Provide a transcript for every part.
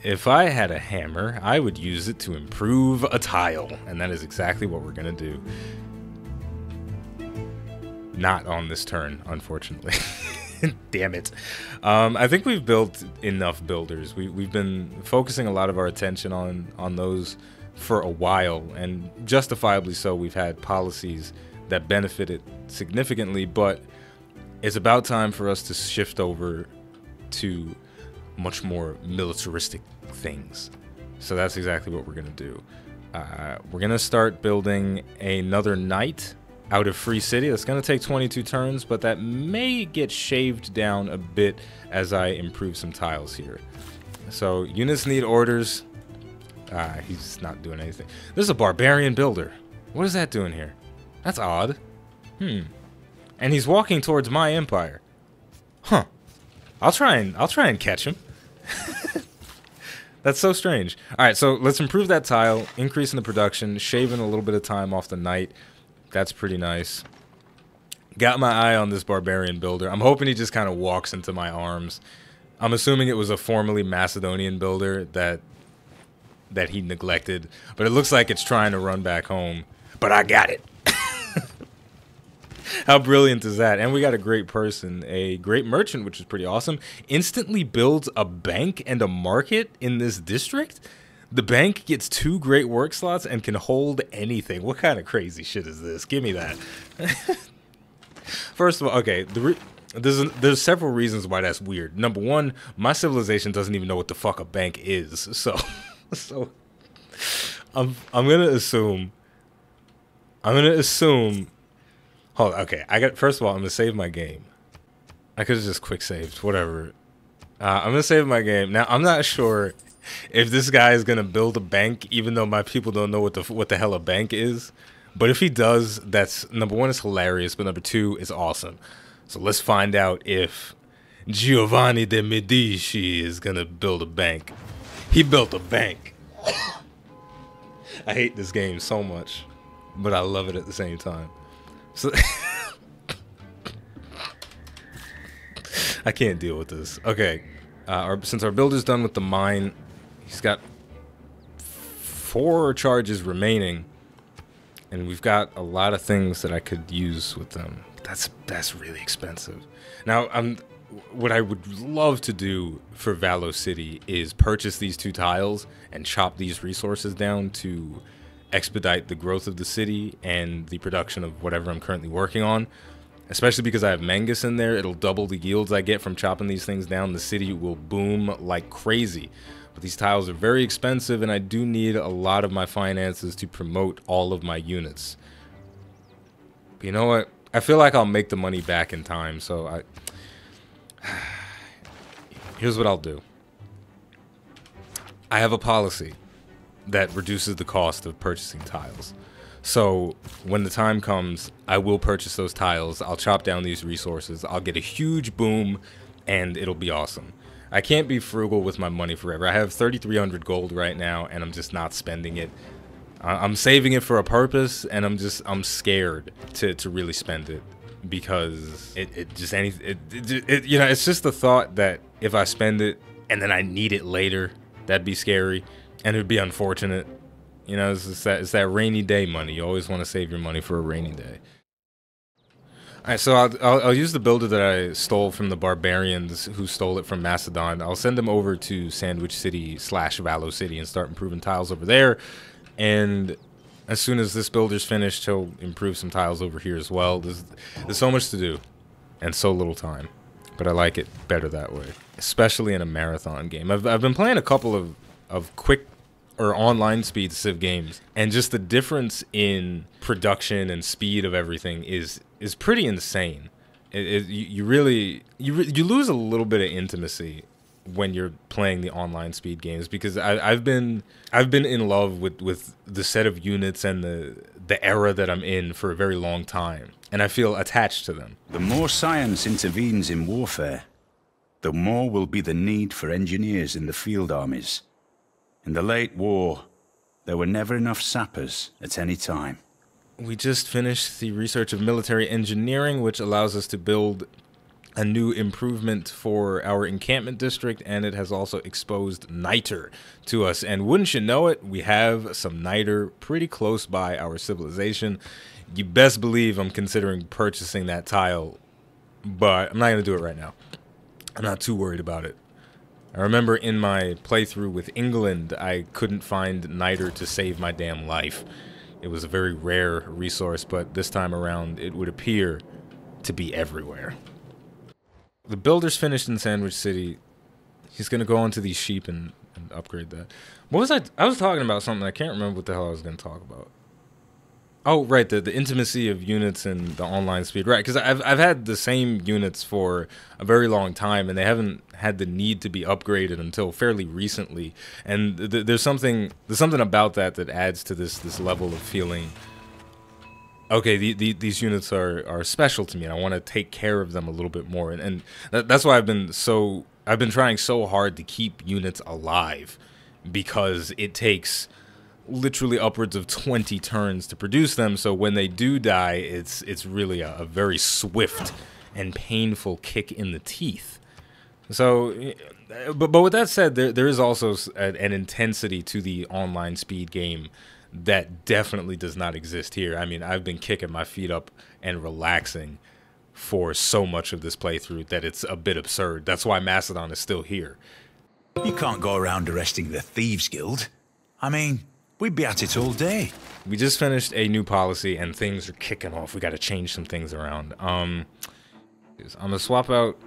If I had a hammer, I would use it to improve a tile, and that is exactly what we're gonna do. Not on this turn, unfortunately. Damn it. I think we've built enough builders. We've been focusing a lot of our attention on those for a while, and justifiably so. We've had policies that benefited significantly, but it's about time for us to shift over to much more militaristic things. So that's exactly what we're gonna do. We're gonna start building another knight out of Free City. That's gonna take 22 turns, but that may get shaved down a bit as I improve some tiles here. So units need orders. He's not doing anything. This is a barbarian builder. What is that doing here? That's odd. And he's walking towards my empire. Huh. I'll try and catch him. That's so strange. All right, so let's improve that tile, increasing the production, shaving a little bit of time off the knight. That's pretty nice. Got my eye on this barbarian builder. I'm hoping he just kind of walks into my arms. I'm assuming it was a formerly Macedonian builder that he neglected, but it looks like it's trying to run back home. But I got it. How brilliant is that? And we got a great person, a great merchant, which is pretty awesome. Instantly builds a bank and a market in this district. The bank gets 2 great work slots and can hold anything. What kind of crazy shit is this? Give me that. First of all, okay, there's several reasons why that's weird. Number one, my civilization doesn't even know what the fuck a bank is. So I'm gonna assume. Hold on, okay, first of all, I'm gonna save my game. I could have just quick saved, whatever. I'm gonna save my game. Now, I'm not sure if this guy is gonna build a bank, even though my people don't know what the hell a bank is. But if he does, that's, number one, it's hilarious, but number two, it's awesome. So let's find out if Giovanni de Medici is gonna build a bank. He built a bank. I hate this game so much, but I love it at the same time. So I can't deal with this. Okay, since our builder's done with the mine, he's got 4 charges remaining, and we've got a lot of things that I could use with them. That's really expensive. Now, what I would love to do for Valo City is purchase these 2 tiles and chop these resources down to expedite the growth of the city and the production of whatever I'm currently working on. Especially because I have Mangus in there, it'll double the yields I get from chopping these things down. The city will boom like crazy. But these tiles are very expensive, and I do need a lot of my finances to promote all of my units. But you know what? I feel like I'll make the money back in time, so here's what I'll do. I have a policy that reduces the cost of purchasing tiles. So when the time comes, I will purchase those tiles. I'll chop down these resources. I'll get a huge boom, and it'll be awesome. I can't be frugal with my money forever. I have 3,300 gold right now, and I'm just not spending it. I'm saving it for a purpose, and I'm scared to really spend it, because it's just the thought that if I spend it and then I need it later, that'd be scary. And it would be unfortunate. You know, it's that rainy day money. You always want to save your money for a rainy day. Alright, so I'll use the builder that I stole from the barbarians who stole it from Macedon. I'll send them over to Sandwich City / Valo City and start improving tiles over there. And as soon as this builder's finished, he'll improve some tiles over here as well. There's so much to do and so little time. But I like it better that way, especially in a marathon game. I've been playing a couple of quick or online speed Civ games, and just the difference in production and speed of everything is pretty insane. You lose a little bit of intimacy when you're playing the online speed games, because I've been in love with the set of units and the era that I'm in for a very long time, and I feel attached to them. The more science intervenes in warfare, the more will be the need for engineers in the field armies. In the late war, there were never enough sappers at any time. We just finished the research of military engineering, which allows us to build a new improvement for our encampment district, and it has also exposed niter to us. And wouldn't you know it, we have some niter pretty close by our civilization. You best believe I'm considering purchasing that tile, but I'm not going to do it right now. I'm not too worried about it. I remember in my playthrough with England, I couldn't find niter to save my damn life. It was a very rare resource, but this time around it would appear to be everywhere. The builder's finished in Sandwich City. He's going to go onto these sheep and upgrade that. What was I was talking about something. I can't remember what the hell I was going to talk about. Oh, right, the intimacy of units and the online speed. Right, because I've had the same units for a very long time, and they haven't had the need to be upgraded until fairly recently. And there's something about that adds to this level of feeling, okay, these units are special to me, and I want to take care of them a little bit more. And that's why I've been trying so hard to keep units alive, because it takes literally upwards of 20 turns to produce them. So when they do die, it's really a very swift and painful kick in the teeth. So, but with that said, there is also an intensity to the online speed game that definitely does not exist here. I mean, I've been kicking my feet up and relaxing for so much of this playthrough that it's a bit absurd. That's why Macedon is still here. You can't go around arresting the Thieves Guild. I mean, we'd be at it all day. We just finished a new policy and things are kicking off. We got to change some things around. I'm going to swap out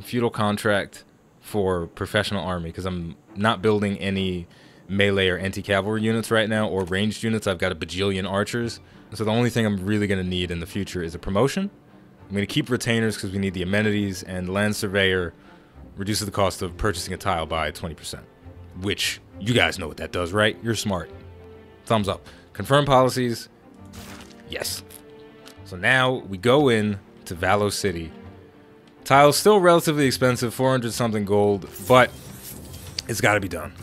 feudal contract for professional army because I'm not building any melee or anti-cavalry units right now, or ranged units. I've got a bajillion archers. So the only thing I'm really going to need in the future is a promotion. I'm going to keep retainers because we need the amenities, and land surveyor reduces the cost of purchasing a tile by 20%, which you guys know what that does, right? You're smart. Thumbs up. Confirm policies. Yes. So now we go in to Valo City. Tile's still relatively expensive, 400 something gold, but it's got to be done.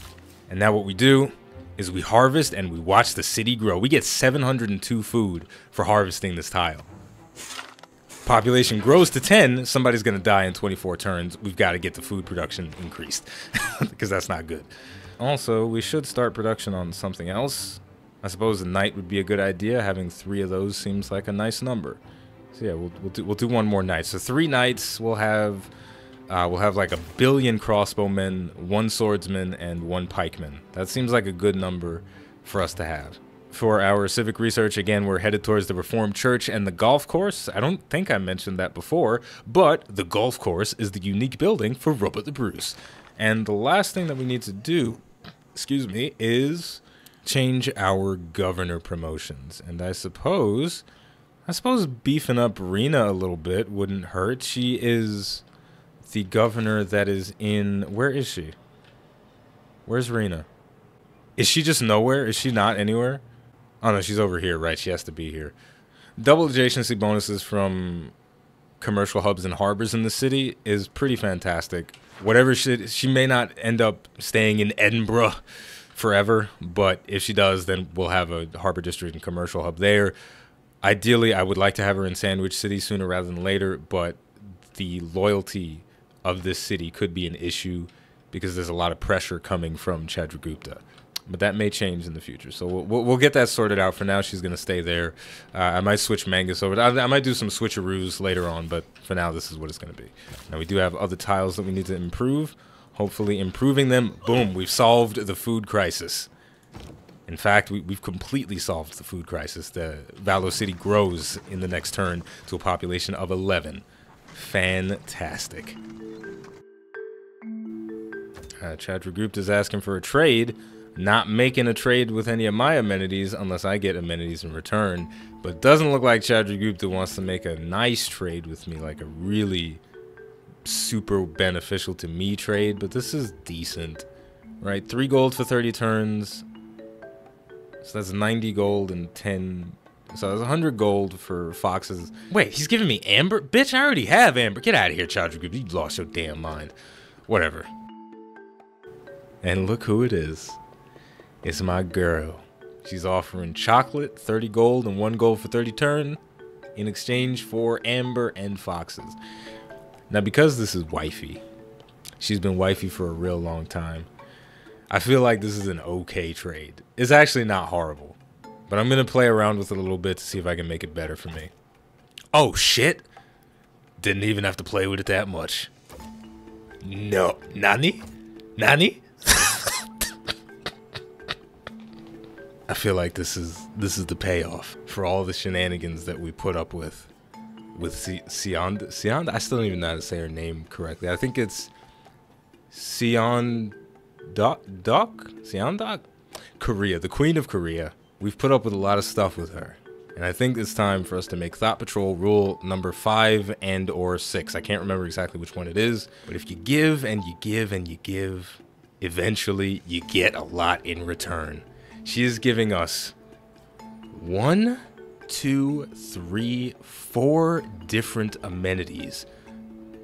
And now what we do is we harvest and we watch the city grow. We get 702 food for harvesting this tile. Population grows to 10, somebody's going to die in 24 turns. We've got to get the food production increased because that's not good. Also, we should start production on something else. I suppose a knight would be a good idea. Having 3 of those seems like a nice number. So yeah, we'll do one more knight. So 3 knights. We'll have like 1 billion crossbowmen, 1 swordsman, and 1 pikeman. That seems like a good number for us to have. For our civic research, again, we're headed towards the Reformed Church and the golf course. I don't think I mentioned that before, but the golf course is the unique building for Robert the Bruce. And the last thing that we need to do, excuse me, is change our governor promotions. And I suppose beefing up Rena a little bit wouldn't hurt. She is the governor that is in... Where is she? Where's Rena? Is she just nowhere? Is she not anywhere? Oh no, she's over here, right? She has to be here. Double adjacency bonuses from commercial hubs and harbors in the city is pretty fantastic. Whatever she may not end up staying in Edinburgh forever, but if she does, then we'll have a harbor district and commercial hub there. Ideally, I would like to have her in Sandwich City sooner rather than later, but the loyalty of this city could be an issue because there's a lot of pressure coming from Chandragupta. But that may change in the future, so we'll get that sorted out. For now, she's going to stay there. I might switch Mangus over. I might do some switcheroos later on, but for now, this is what it's going to be. Now, we do have other tiles that we need to improve. Hopefully, improving them. Boom, we've solved the food crisis. In fact, we've completely solved the food crisis. The Valo City grows in the next turn to a population of 11. Fantastic. Chandragupta is asking for a trade. Not making a trade with any of my amenities unless I get amenities in return. But it doesn't look like Chandragupta wants to make a nice trade with me, like a really super beneficial to me trade. But this is decent, right? 3 gold for 30 turns. So that's 90 gold and 10. So that's 100 gold for foxes. Wait, he's giving me amber? Bitch, I already have amber. Get out of here, Chandragupta. You lost your damn mind. Whatever. And look who it is. It's my girl. She's offering chocolate, 30 gold, and 1 gold for 30 turn in exchange for amber and foxes. Now, because this is wifey, she's been wifey for a real long time, I feel like this is an okay trade. It's actually not horrible, but I'm going to play around with it a little bit to see if I can make it better for me. Oh, shit. Didn't even have to play with it that much. No. Nani? Nani? I feel like this is the payoff for all the shenanigans that we put up with Seondeok. I still don't even know how to say her name correctly. I think it's Seondeok? Seondeok? Korea, the Queen of Korea. We've put up with a lot of stuff with her. And I think it's time for us to make Thought Patrol rule number 5 and or 6. I can't remember exactly which one it is. But if you give and you give and you give, eventually you get a lot in return. She is giving us 1, 2, 3, 4 different amenities.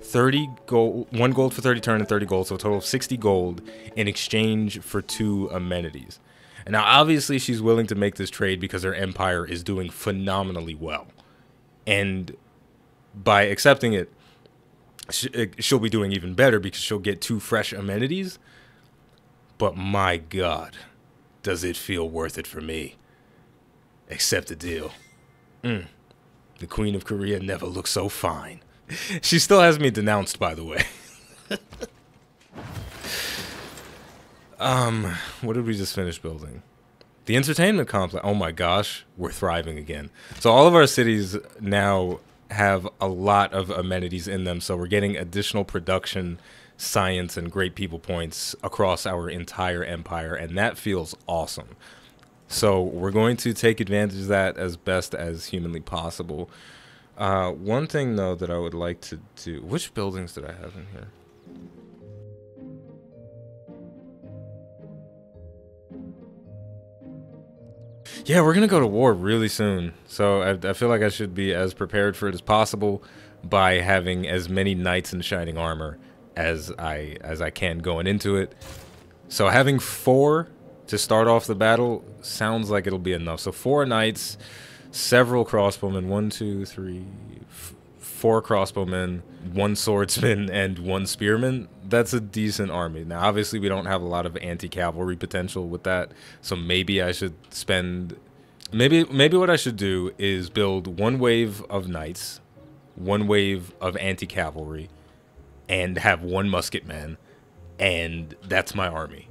30 gold, 1 gold for 30 turn and 30 gold, so a total of 60 gold in exchange for 2 amenities. And now obviously she's willing to make this trade because her empire is doing phenomenally well. And by accepting it, she'll be doing even better because she'll get 2 fresh amenities. But my God, does it feel worth it for me? Accept the deal. The Queen of Korea never looked so fine. She still has me denounced, by the way. What did we just finish building? The entertainment complex. Oh my gosh, we're thriving again. So all of our cities now have a lot of amenities in them. So we're getting additional production, science, and great people points across our entire empire. And that feels awesome. So we're going to take advantage of that as best as humanly possible. One thing, though, that I would like to do... Which buildings did I have in here? Yeah, we're going to go to war really soon. So I feel like I should be as prepared for it as possible by having as many knights in shining armor as I can going into it. So having 4 to start off the battle sounds like it'll be enough. So 4 knights, several crossbowmen, 1, 2, 3, 4 crossbowmen, 1 swordsman, and 1 spearman. That's a decent army. Now, obviously, we don't have a lot of anti-cavalry potential with that, so maybe I should spend... Maybe what I should do is build 1 wave of knights, 1 wave of anti-cavalry, and have 1 musketman, and that's my army.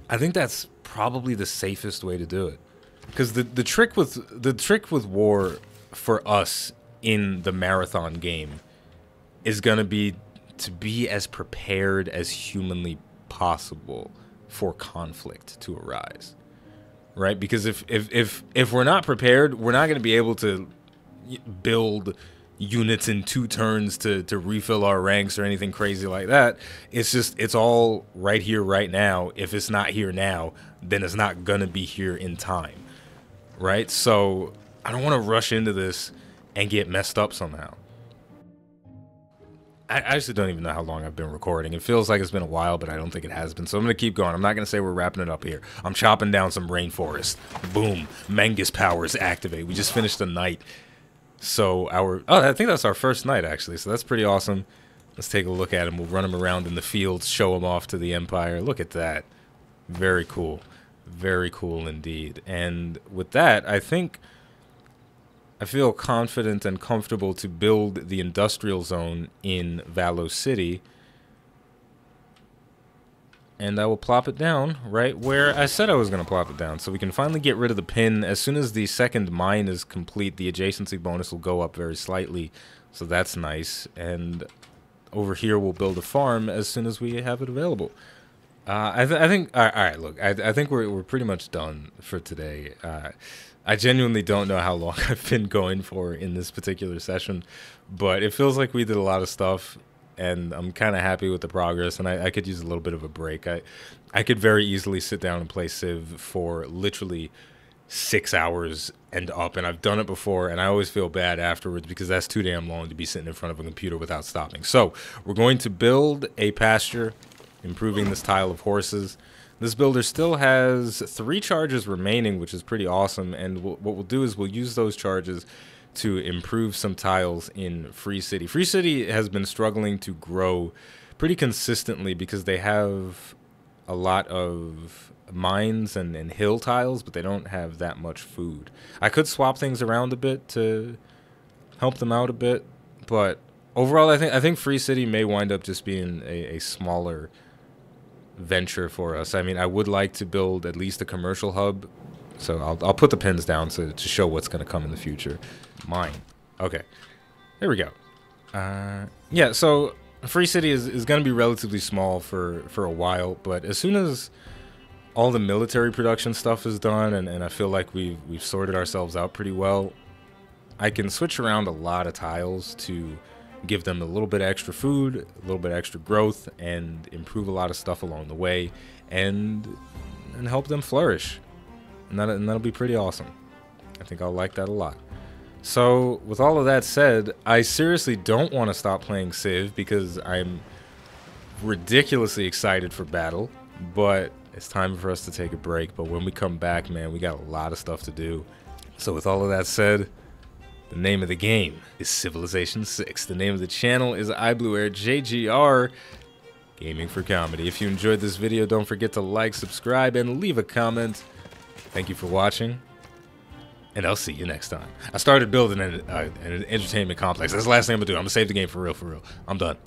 I think that's probably the safest way to do it. Because the trick with war for us in the marathon game is gonna be to be as prepared as humanly possible for conflict to arise, right? Because if we're not prepared, we're not gonna be able to build units in 2 turns to refill our ranks or anything crazy like that. It's all right here, right now. If it's not here now, then it's not gonna be here in time. Right? So I don't want to rush into this and get messed up somehow. I actually don't even know how long I've been recording. It feels like it's been a while, but I don't think it has been. So I'm going to keep going. I'm not going to say we're wrapping it up here. I'm chopping down some rainforest. Boom. Mangus powers activate. We just finished a night. So I think that's our first night, actually. So that's pretty awesome. Let's take a look at him. We'll run him around in the fields, show him off to the Empire. Look at that. Very cool. Very cool indeed. And with that, I feel confident and comfortable to build the industrial zone in Valos City. And I will plop it down right where I said I was going to plop it down. So we can finally get rid of the pin. As soon as the second mine is complete, the adjacency bonus will go up very slightly. So that's nice. And over here, we'll build a farm as soon as we have it available. I think all right, look, I think we're pretty much done for today. I genuinely don't know how long I've been going for in this particular session, but it feels like we did a lot of stuff, and I'm kind of happy with the progress, and I could use a little bit of a break. I could very easily sit down and play Civ for literally 6 hours and up, and I've done it before, and I always feel bad afterwards because that's too damn long to be sitting in front of a computer without stopping. So we're going to build a pasture, improving this tile of horses. This builder still has 3 charges remaining, which is pretty awesome, and what we'll do is we'll use those charges to improve some tiles in Free City. Free City has been struggling to grow pretty consistently because they have a lot of mines and hill tiles, but they don't have that much food. I could swap things around a bit to help them out a bit, but overall I think Free City may wind up just being a smaller venture for us. I mean, I would like to build at least a commercial hub, so I'll put the pins down to show what's going to come in the future. Mine. Okay, there we go. Yeah, so Free City is going to be relatively small for a while, but as soon as all the military production stuff is done, and I feel like we've sorted ourselves out pretty well, I can switch around a lot of tiles to give them a little bit of extra food, a little bit of extra growth, and improve a lot of stuff along the way, and help them flourish. And that'll be pretty awesome. I think I'll like that a lot. So with all of that said, I seriously don't want to stop playing Civ because I'm ridiculously excited for battle, but it's time for us to take a break. But when we come back, man, we got a lot of stuff to do. So with all of that said, the name of the game is Civilization VI. The name of the channel is iBluairJgR, gaming for comedy. If you enjoyed this video, don't forget to like, subscribe, and leave a comment. Thank you for watching, and I'll see you next time. I started building an entertainment complex. That's the last thing I'm gonna do. I'm gonna save the game for real, for real. I'm done.